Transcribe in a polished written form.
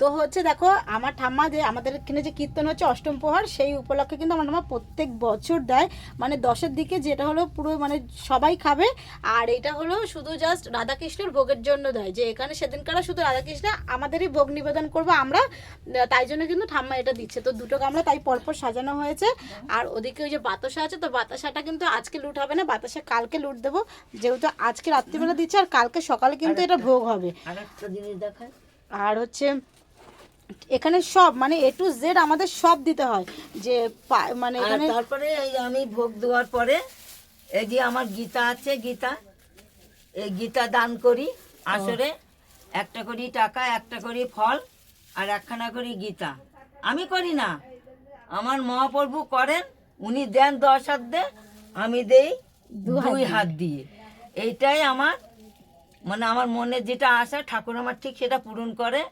তো হচ্ছে দেখো আমার ঠাম্মা যে আমাদের এখানে যে কীর্তন হচ্ছে অষ্টম প্রহর, সেই উপলক্ষে কিন্তু আমার ঠাম্মা প্রত্যেক বছর দেয়, মানে 10-এর দিকে, যেটা হলো পুরো মানে সবাই খাবে। আর এটা হলো শুধু জাস্ট রাধাকৃষ্ণের ভোগের জন্য দেয়, যে এখানে সেদিনকার শুধু রাধাকৃষ্ণ আমাদেরই ভোগ নিবেদন করবো আমরা, তাই জন্য কিন্তু ঠাম্মা এটা দিচ্ছে। তো দুটো গামলা তাই পরপর সাজানো হয়েছে। আর ওদিকে ওই যে বাতাসা আছে, তো বাতাসাটা কিন্তু আজকে লুট হবে না, বাতাসা কালকে লুট দেবো, যেহেতু আজকে রাত্রিবেলা দিচ্ছে আর কালকে সকালে কিন্তু এটা ভোগ হবে। আরেকটা জিনিস দেখায়, আর হচ্ছে এখানে সব মানে A to Z আমাদের সব দিতে হয়, যে মানে আর এখানে তারপরে এই আমি ভোগ দেওয়ার পরে এই যে আমার গীতা আছে, গীতা, এই গীতা দান করি আসরে, একটা করি টাকা, একটা করি ফল, আর একখানা করি গীতা। আমি করি না, আমার মহাপ্রভু করেন, উনি দেন 10 হাত দিয়ে, আমি দেই 2 হাত দিয়ে। এইটাই আমার মানে আমার মনে যেটা আসে ঠাকুর আমার ঠিক সেটা পূরণ করে।